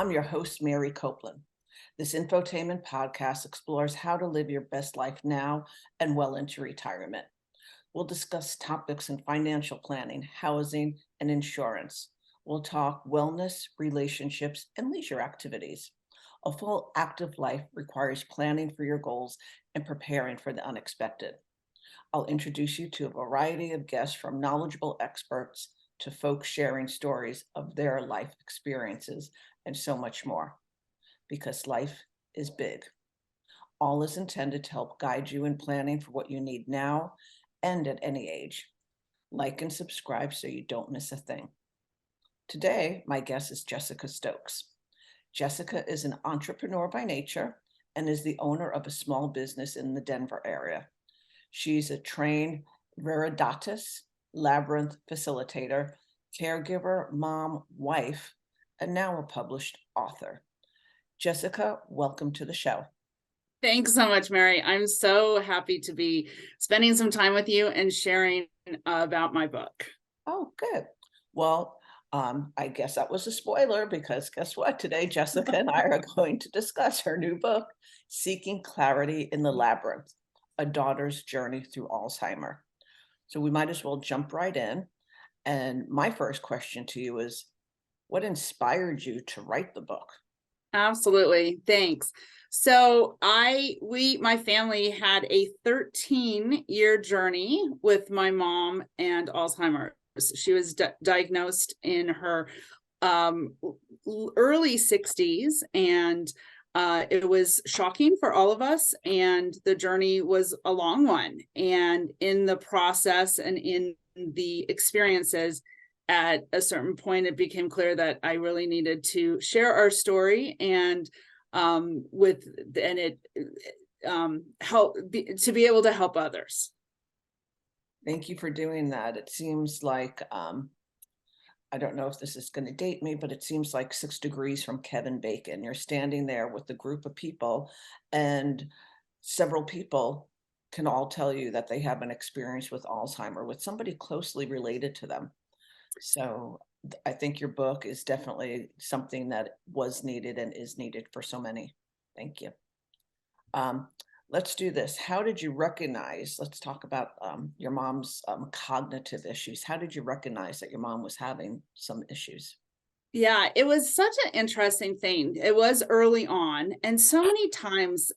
I'm your host, Mary Copeland. This infotainment podcast explores how to live your best life now and well into retirement. We'll discuss topics in financial planning, housing, and insurance. We'll talk wellness, relationships, and leisure activities. A full active life requires planning for your goals and preparing for the unexpected. I'll introduce you to a variety of guests, from knowledgeable experts to folks sharing stories of their life experiences and so much more, because life is big. All is intended to help guide you in planning for what you need now and at any age. Like and subscribe so you don't miss a thing. Today, my guest is Jessica Stokes. Jessica is an entrepreneur by nature and is the owner of a small business in the Denver area. She's a trained veriditas, Labyrinth facilitator, caregiver, mom, wife, and now a published author. Jessica, welcome to the show. Thanks so much, Mary. I'm so happy to be spending some time with you and sharing about my book. Oh, good. Well, I guess that was a spoiler, because guess what? Today, Jessica and I are going to discuss her new book, Seeking Clarity in the Labyrinth, A Daughter's Journey Through Alzheimer. So we might as well jump right in. And my first question to you is, what inspired you to write the book? Absolutely. Thanks. So my family had a 13-year journey with my mom and Alzheimer's. She was diagnosed in her early 60s, and it was shocking for all of us, and the journey was a long one. And in the process and in the experiences, at a certain point, it became clear that I really needed to share our story and help to be able to help others. Thank you for doing that. It seems like, I don't know if this is going to date me, but it seems like 6 Degrees from Kevin Bacon. You're standing there with a group of people, and several people can all tell you that they have an experience with Alzheimer, with somebody closely related to them. So I think your book is definitely something that was needed and is needed for so many. Thank you. Let's do this. How did you recognize, let's talk about your mom's cognitive issues. How did you recognize that your mom was having some issues? Yeah, it was such an interesting thing. It was early on, and so many times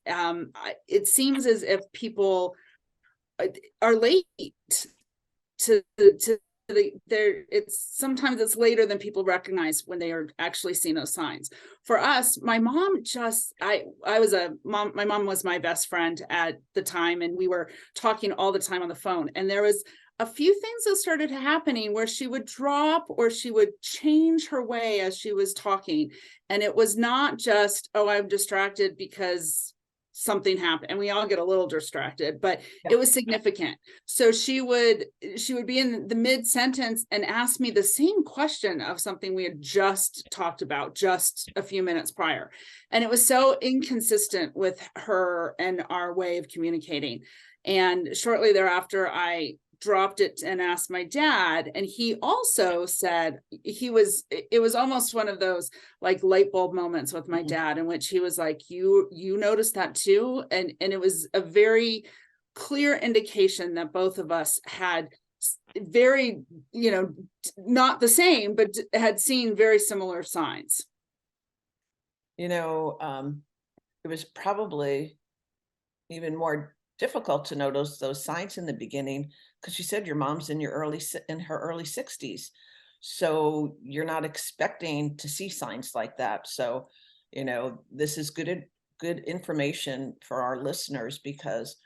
it seems as if people are late to sometimes it's later than people recognize when they are actually seeing those signs. For us, my mom my mom was my best friend at the time, and we were talking all the time on the phone. And there was a few things that started happening where she would drop or she would change her way as she was talking. And it was not just, oh, I'm distracted because something happened, and we all get a little distracted, but it was significant. So she would be in the mid-sentence and ask me the same question of something we had just talked about just a few minutes prior. And it was so inconsistent with her and our way of communicating. And shortly thereafter, I dropped it and asked my dad, and he also said it was almost one of those like light bulb moments with my dad, in which he was like, you noticed that too. And it was a very clear indication that both of us had very, not the same, but had seen very similar signs. It was probably even more difficult to notice those signs in the beginning, because you said your mom's in her early 60s, so you're not expecting to see signs like that. So this is good information for our listeners, because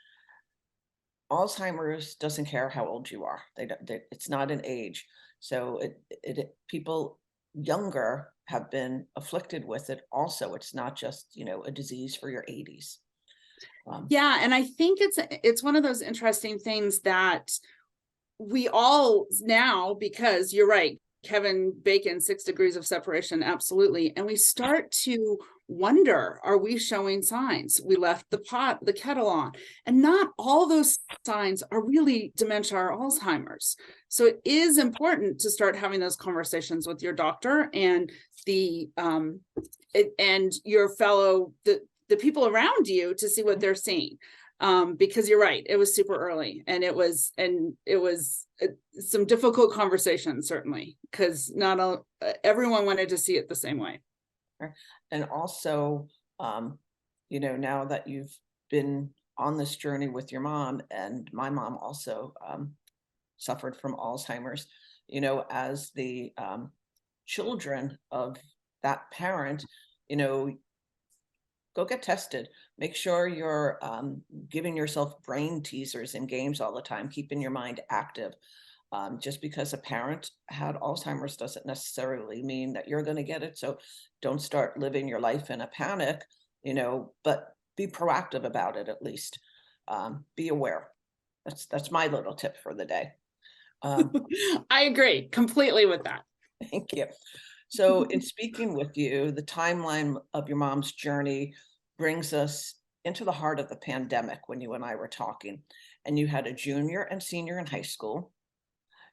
Alzheimer's doesn't care how old you are. It's not an age. So people younger have been afflicted with it also. It's not just a disease for your 80s. Yeah, and I think it's one of those interesting things that we all now, because you're right, Kevin Bacon, 6 Degrees of Separation, absolutely. And we start to wonder, are we showing signs? We left the kettle on, and not all those signs are really dementia or Alzheimer's. So it is important to start having those conversations with your doctor and and your fellow, the people around you, to see what they're seeing. Because you're right, it was super early, and it was some difficult conversations, certainly, because not everyone wanted to see it the same way. And also, now that you've been on this journey with your mom, and my mom also suffered from Alzheimer's, as the children of that parent, go get tested. Make sure you're giving yourself brain teasers in games all the time, keeping your mind active. Just because a parent had Alzheimer's doesn't necessarily mean that you're going to get it. So don't start living your life in a panic, but be proactive about it at least. Be aware. That's my little tip for the day. I agree completely with that. Thank you. So in speaking with you, the timeline of your mom's journey brings us into the heart of the pandemic when you and I were talking, and you had a junior and senior in high school.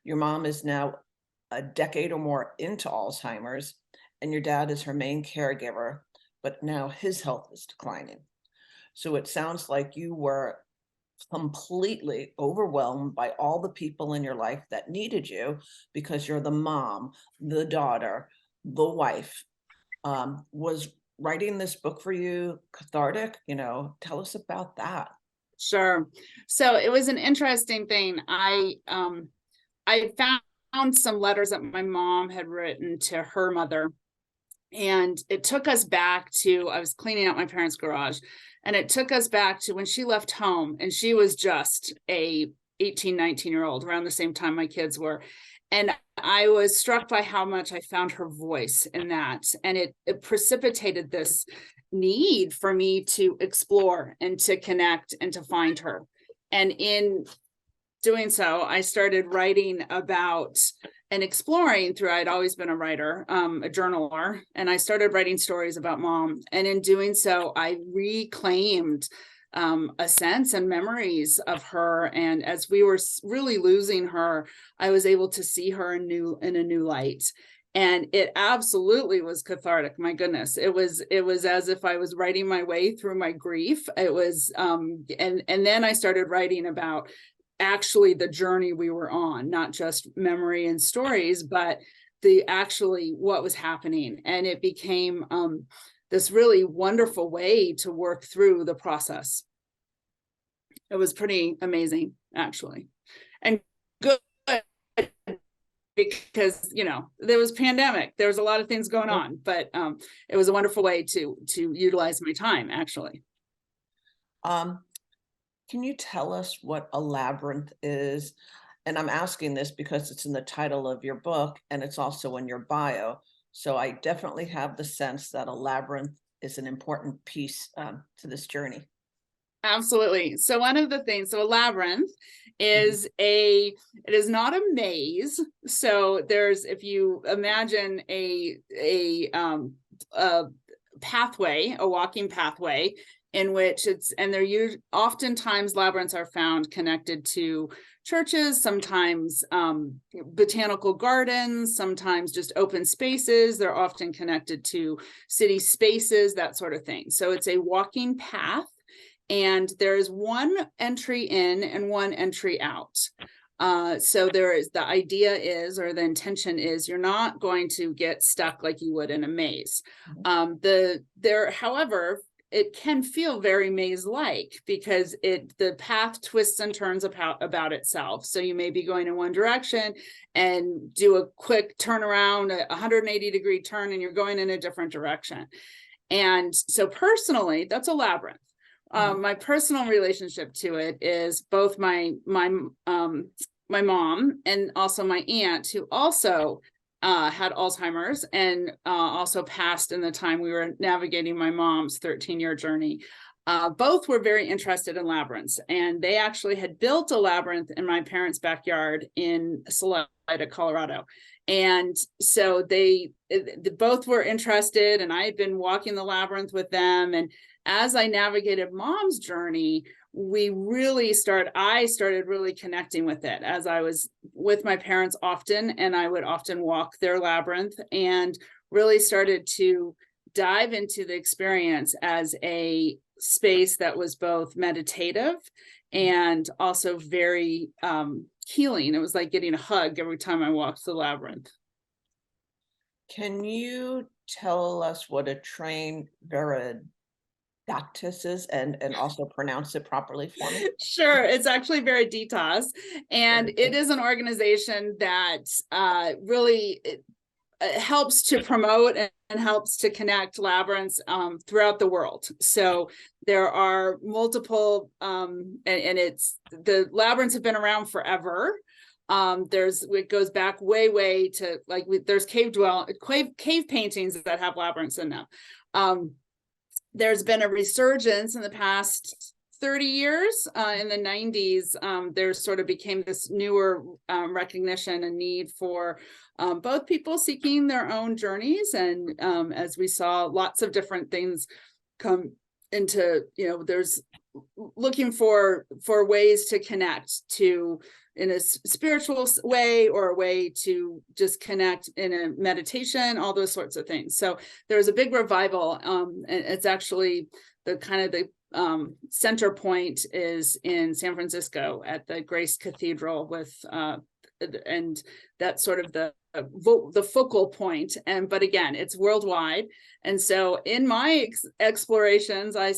Your mom is now a decade or more into Alzheimer's, and your dad is her main caregiver, but now his health is declining. So it sounds like you were completely overwhelmed by all the people in your life that needed you, because you're the mom, the daughter, the wife. Was writing this book for you cathartic? Tell us about that. Sure. So it was an interesting thing. I found some letters that my mom had written to her mother, and it took us back to, I was cleaning out my parents' garage, and it took us back to when she left home, and she was just a 18, 19-year-old, around the same time my kids were. And I was struck by how much I found her voice in that. And it precipitated this need for me to explore and to connect and to find her. And in doing so, I started writing about and exploring through, I'd always been a writer, a journaler, and I started writing stories about mom. And in doing so, I reclaimed a sense and memories of her. And as we were really losing her, I was able to see her in a new light. And it absolutely was cathartic. My goodness, it was as if I was writing my way through my grief. It was, and then I started writing about actually the journey we were on, not just memory and stories, but the actually what was happening. And it became this really wonderful way to work through the process. It was pretty amazing, actually, and good, because there was pandemic, there was a lot of things going on, but it was a wonderful way to utilize my time, actually. Can you tell us what a labyrinth is? And I'm asking this because it's in the title of your book, and it's also in your bio. So I definitely have the sense that a labyrinth is an important piece to this journey. Absolutely. So one of the things, so a labyrinth is it is not a maze. So there's, if you imagine a pathway, a walking pathway, in which and they're oftentimes labyrinths are found connected to churches, sometimes botanical gardens, sometimes just open spaces. They're often connected to city spaces, that sort of thing. So it's a walking path, and there's one entry in and one entry out. So the idea is, or the intention is, you're not going to get stuck like you would in a maze. However, it can feel very maze-like, because the path twists and turns about itself. So you may be going in one direction and do a quick turnaround, a 180-degree turn, and you're going in a different direction. And so personally, that's a labyrinth. My personal relationship to it is both my mom and also my aunt, who also had Alzheimer's and also passed in the time we were navigating my mom's 13-year journey. Both were very interested in labyrinths, and they actually had built a labyrinth in my parents' backyard in Salida, Colorado. And so they both were interested, and I had been walking the labyrinth with them. And as I navigated Mom's journey, I started really connecting with it, as I was with my parents often, and I would often walk their labyrinth, and really started to dive into the experience as a space that was both meditative and also very healing. It was like getting a hug every time I walked the labyrinth. Can you tell us what a trained veriditas is and also pronounce it properly for me? Sure, it's actually veriditas, and Very it good. is an organization that really helps to promote and helps to connect labyrinths throughout the world. So there are multiple, and it's, the labyrinths have been around forever. It goes back way to, like, there's cave paintings that have labyrinths in them. There's been a resurgence in the past 30 years. In the 90s, there sort of became this newer recognition and need for both people seeking their own journeys. And as we saw, lots of different things come into, there's looking for ways to connect to in a spiritual way, or a way to just connect in a meditation, all those sorts of things. So there's a big revival. And it's actually the center point is in San Francisco at the Grace Cathedral with and that's sort of the focal point. But again, it's worldwide. And so in my explorations, I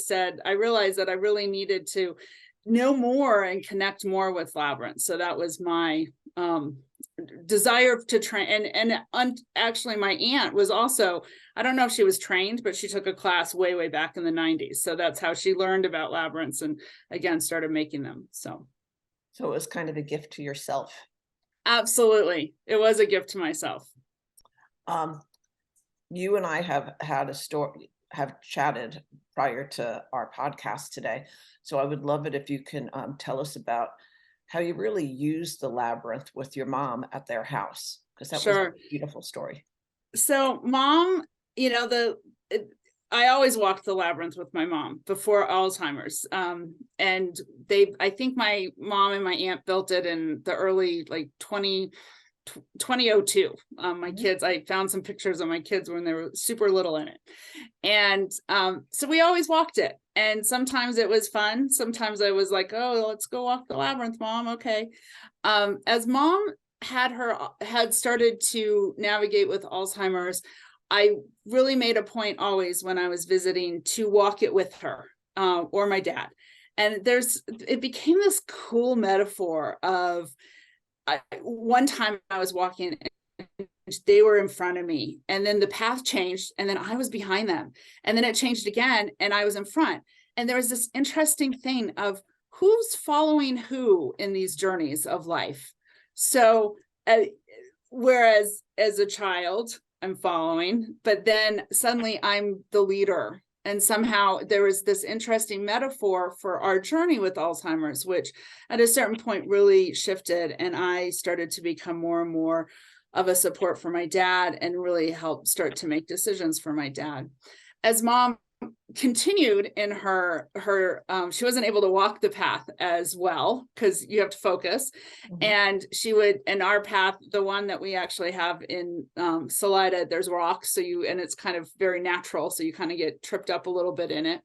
realized that I really needed to know more and connect more with Labyrinth. So that was my desire to train. And actually my aunt was also, I don't know if she was trained, but she took a class way back in the 90s. So that's how she learned about labyrinths, and again, started making them. So it was kind of a gift to yourself. Absolutely. It was a gift to myself. You and I have chatted prior to our podcast today. So I would love it if you can tell us about how you really used the labyrinth with your mom at their house, because that was a beautiful story. So Mom, I always walked the labyrinth with my mom before Alzheimer's. And I think my mom and my aunt built it in the early, like 2002. My kids, I found some pictures of my kids when they were super little in it. And so we always walked it. And sometimes it was fun. Sometimes I was like, oh, let's go walk the labyrinth, Mom. Okay. As Mom had started to navigate with Alzheimer's, I really made a point always when I was visiting to walk it with her or my dad. And it became this cool metaphor of, one time I was walking, they were in front of me, and then the path changed, and then I was behind them, and then it changed again, and I was in front. And there was this interesting thing of who's following who in these journeys of life. So whereas as a child, I'm following, but then suddenly I'm the leader. And somehow there was this interesting metaphor for our journey with Alzheimer's, which at a certain point really shifted. And I started to become more and more of a support for my dad, and really helped start to make decisions for my dad. As Mom continued in her she wasn't able to walk the path as well, because you have to focus. And she would, in our path, the one that we actually have in Salida, there's rocks, and it's kind of very natural, so you kind of get tripped up a little bit in it.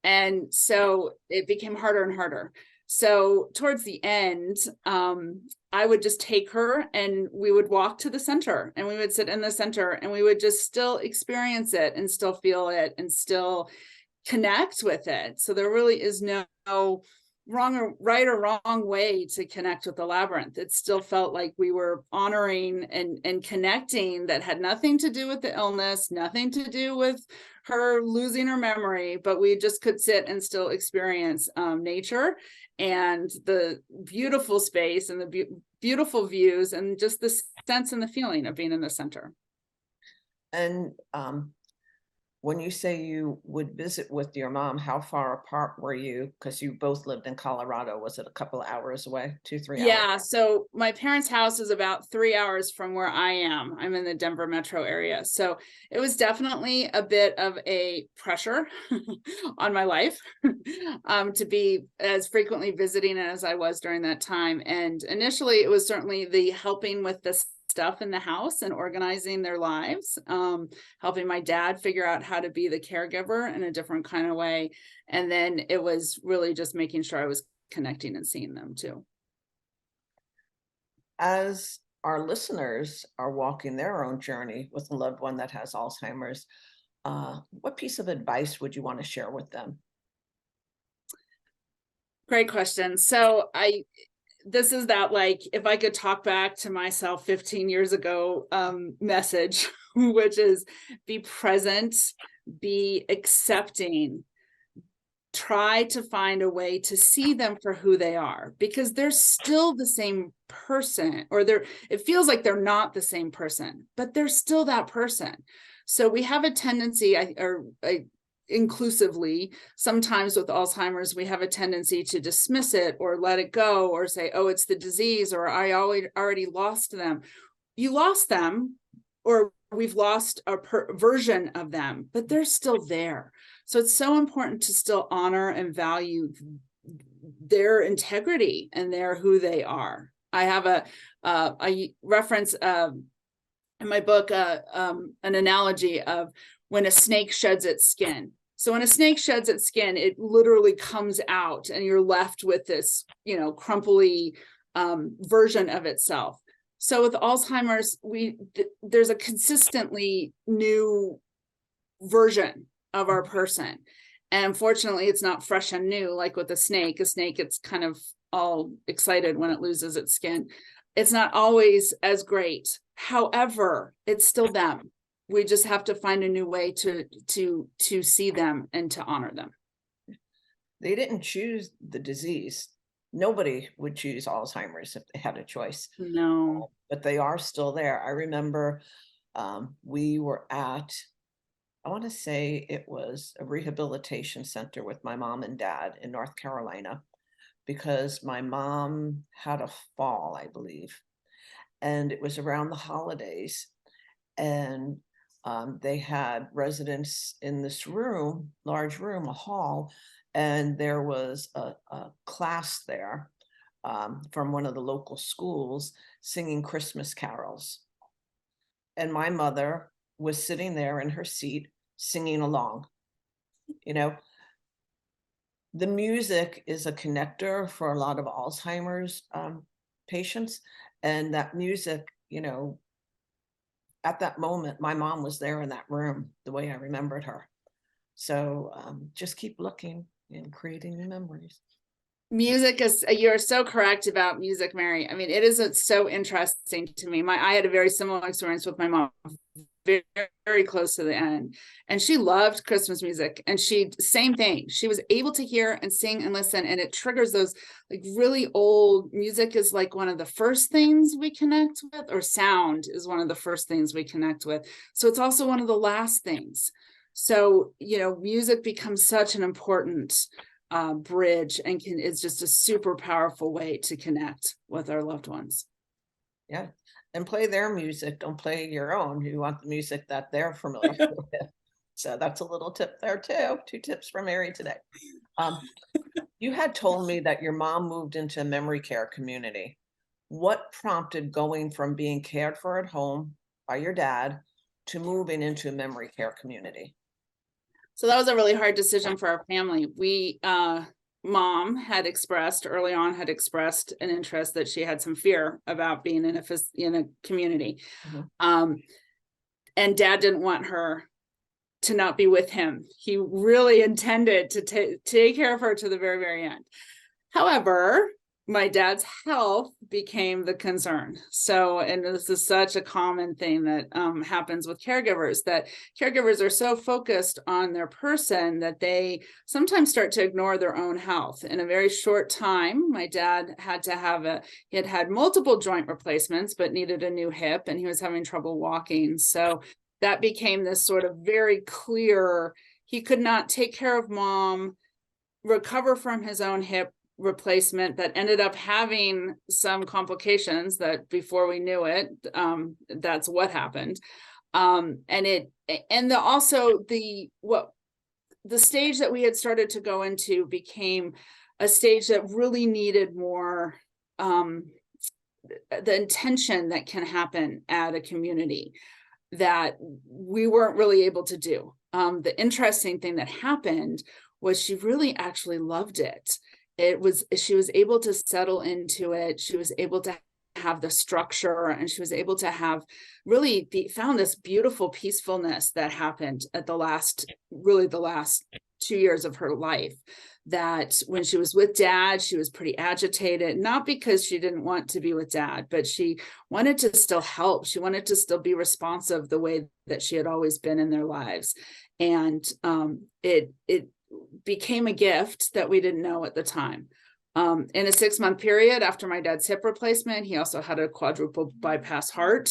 And so it became harder and harder. So towards the end, I would just take her, and we would walk to the center, and we would sit in the center, and we would just still experience it and still feel it and still connect with it. So there really is no right or wrong way to connect with the labyrinth. It still felt like we were honoring and connecting, that had nothing to do with the illness, nothing to do with her losing her memory, but we just could sit and still experience nature and the beautiful space and the beautiful views, and just the sense and the feeling of being in the center. And When you say you would visit with your mom, how far apart were you? Because you both lived in Colorado. Was it a couple of hours away, 2, 3 hours? Yeah, so my parents' house is about 3 hours from where I am. I'm in the Denver metro area. So it was definitely a bit of a pressure on my life to be as frequently visiting as I was during that time. And initially, it was certainly the helping with the stuff in the house and organizing their lives, helping my dad figure out how to be the caregiver in a different kind of way. And then it was really just making sure I was connecting and seeing them too. As our listeners are walking their own journey with a loved one that has Alzheimer's, what piece of advice would you want to share with them? Great question. So this is that, like, if I could talk back to myself 15 years ago, message, which is be present, be accepting, try to find a way to see them for who they are, because they're still the same person, or it feels like they're not the same person, but they're still that person. So we have a tendency, inclusively, sometimes with Alzheimer's, we have a tendency to dismiss it or let it go or say, oh, it's the disease, or I already lost them. You lost them, or we've lost a version of them, but they're still there. So it's so important to still honor and value their integrity and who they are. I have I reference in my book an analogy of when a snake sheds its skin. So when a snake sheds its skin, it literally comes out and you're left with this, crumply version of itself. So with Alzheimer's, there's a consistently new version of our person. And unfortunately, it's not fresh and new like with a snake. A snake, it's kind of all excited when it loses its skin. It's not always as great. However, it's still them. We just have to find a new way to see them and to honor them. They didn't choose the disease. Nobody would choose Alzheimer's if they had a choice. No. But they are still there. I remember we were at, I want to say it was a rehabilitation center with my mom and dad in North Carolina, because my mom had a fall, I believe, and it was around the holidays. And they had residents in this room, large room, a hall, and there was a class there from one of the local schools singing Christmas carols. And my mother was sitting there in her seat singing along. The music is a connector for a lot of Alzheimer's patients. And that music, at that moment, my mom was there in that room the way I remembered her. So just keep looking and creating new memories. Music is, you're so correct about music, Mary. I mean, it is so interesting to me. I had a very similar experience with my mom, very, very close to the end. And she loved Christmas music. And same thing. She was able to hear and sing and listen. And it triggers those like really old music is like one of the first things we connect with, or sound is one of the first things we connect with. So it's also one of the last things. So, music becomes such an important bridge and is just a super powerful way to connect with our loved ones. Yeah. And play their music. Don't play your own. You want the music that they're familiar with. So that's a little tip there too. 2 tips from Mary today. You had told me that your mom moved into a memory care community. What prompted going from being cared for at home by your dad to moving into a memory care community? So that was a really hard decision for our family. Mom had expressed early on an interest that she had some fear about being in a community. Mm-hmm. And dad didn't want her to not be with him. He really intended to take care of her to the very, very end. However, my dad's health became the concern. So, and this is such a common thing that happens with caregivers, that caregivers are so focused on their person that they sometimes start to ignore their own health. In a very short time, my dad he had multiple joint replacements, but needed a new hip, and he was having trouble walking. So that became this sort of very clear, he could not take care of mom, recover from his own hip replacement that ended up having some complications that before we knew it, that's what happened. Also the stage that we had started to go into became a stage that really needed more, the intention that can happen at a community that we weren't really able to do. The interesting thing that happened was she really actually loved it. She was able to settle into it. She was able to have the structure, and she was able to have really found this beautiful peacefulness that happened at the last 2 years of her life. That when she was with dad, she was pretty agitated, not because she didn't want to be with dad, but she wanted to still help. She wanted to still be responsive the way that she had always been in their lives. And it became a gift that we didn't know at the time. In a 6-month period after my dad's hip replacement, he also had a quadruple bypass heart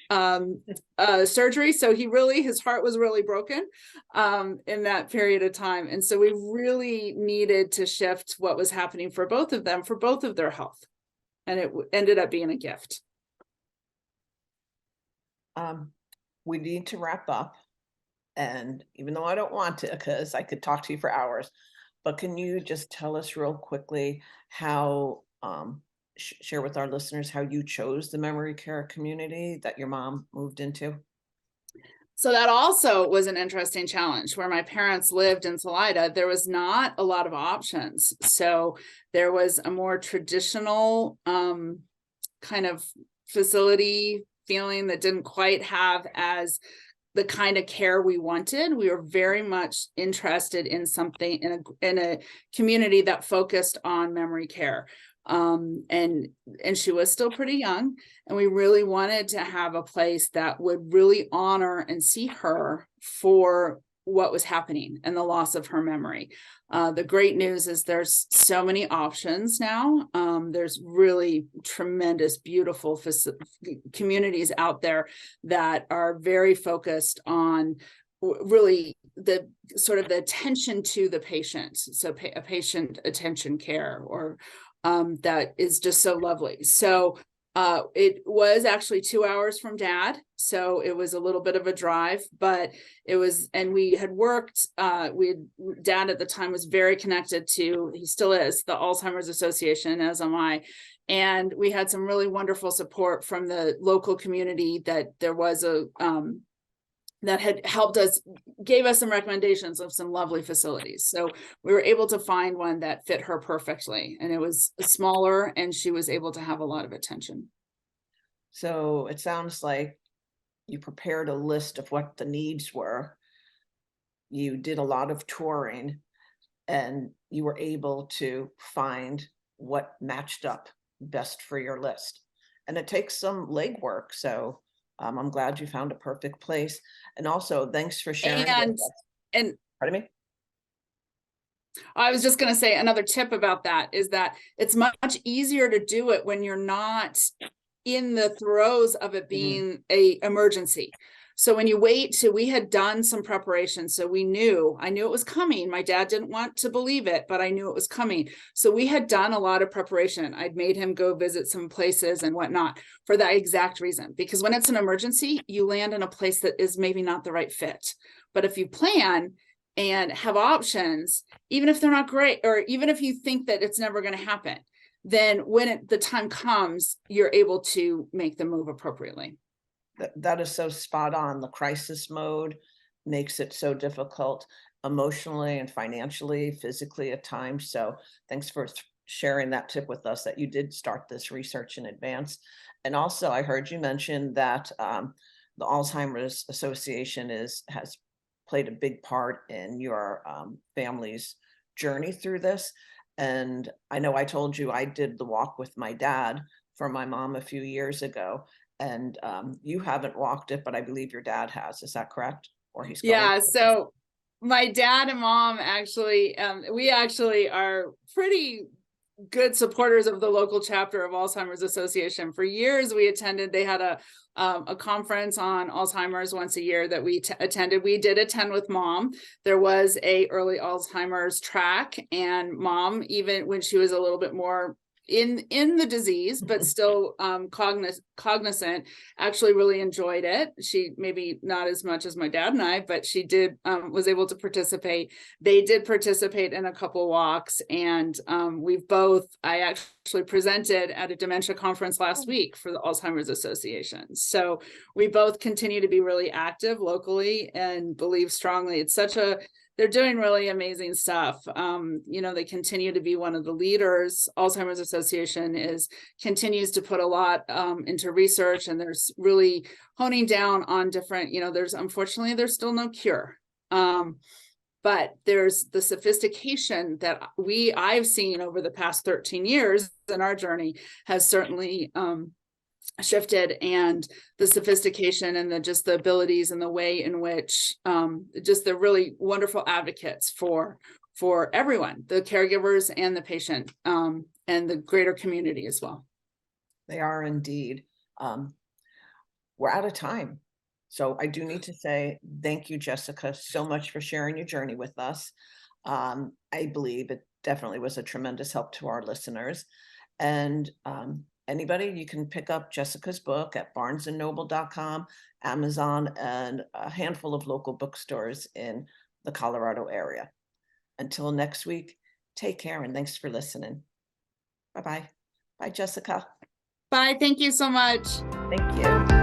surgery. So his heart was really broken in that period of time. And so we really needed to shift what was happening for both of them, for both of their health. And it ended up being a gift. We need to wrap up. And even though I don't want to, because I could talk to you for hours, but can you just tell us real quickly how, share with our listeners how you chose the memory care community that your mom moved into? So that also was an interesting challenge. Where my parents lived in Salida, there was not a lot of options. So there was a more traditional kind of facility feeling that didn't quite have as the kind of care we wanted. We were very much interested in something in a community that focused on memory care. And she was still pretty young, and we really wanted to have a place that would really honor and see her for what was happening and the loss of her memory. The great news is there's so many options now. There's really tremendous, beautiful communities out there that are very focused on really the sort of the attention to the patient. So a patient attention care, or that is just so lovely. So it was actually 2 hours from dad. So it was a little bit of a drive, but it was, and we had worked, dad at the time was very connected to, he still is, the Alzheimer's Association, as am I. And we had some really wonderful support from the local community that there was that had helped us, gave us some recommendations of some lovely facilities. So we were able to find one that fit her perfectly, and it was smaller, and she was able to have a lot of attention. So it sounds like you prepared a list of what the needs were. You did a lot of touring, and you were able to find what matched up best for your list. And it takes some legwork. So I'm glad you found a perfect place. And also, thanks for sharing. And pardon me? I was just going to say another tip about that is that it's much easier to do it when you're not in the throes of it being a emergency. So when you wait till we had done some preparation, so I knew it was coming. My dad didn't want to believe it, but I knew it was coming. So we had done a lot of preparation. I'd made him go visit some places and whatnot for that exact reason, because when it's an emergency, you land in a place that is maybe not the right fit. But if you plan and have options, even if they're not great, or even if you think that it's never going to happen, then when the time comes, you're able to make the move appropriately. That is so spot on. The crisis mode makes it so difficult emotionally and financially, physically at times. So thanks for sharing that tip with us, that you did start this research in advance. And also, I heard you mention that the Alzheimer's Association has played a big part in your family's journey through this. And I know I told you I did the walk with my dad for my mom a few years ago. And you haven't walked it, but I believe your dad has. Is that correct? Or he's going? Yeah. So my dad and mom actually, we actually are pretty good supporters of the local chapter of Alzheimer's Association. For years, we attended. They had a conference on Alzheimer's once a year that we attended. We did attend with Mom. There was a early Alzheimer's track, and Mom, even when she was a little bit more in the disease, but still cognizant, actually really enjoyed it. She maybe not as much as my dad and I, but she did was able to participate. They did participate in a couple walks, and I actually presented at a dementia conference last week for the Alzheimer's Association. So we both continue to be really active locally and believe strongly they're doing really amazing stuff. They continue to be one of the leaders. Alzheimer's Association continues to put a lot into research, and there's really honing down on different, unfortunately, there's still no cure. But there's the sophistication that I've seen over the past 13 years in our journey has certainly shifted, and the sophistication and the abilities and the way in which they're really wonderful advocates for everyone, the caregivers and the patient, and the greater community as well. They are indeed. We're out of time. So I do need to say thank you, Jessica, so much for sharing your journey with us. I believe it definitely was a tremendous help to our listeners. And anybody, you can pick up Jessica's book at barnesandnoble.com, Amazon, and a handful of local bookstores in the Colorado area. Until next week, take care and thanks for listening. Bye-bye. Bye, Jessica. Bye. Thank you so much. Thank you.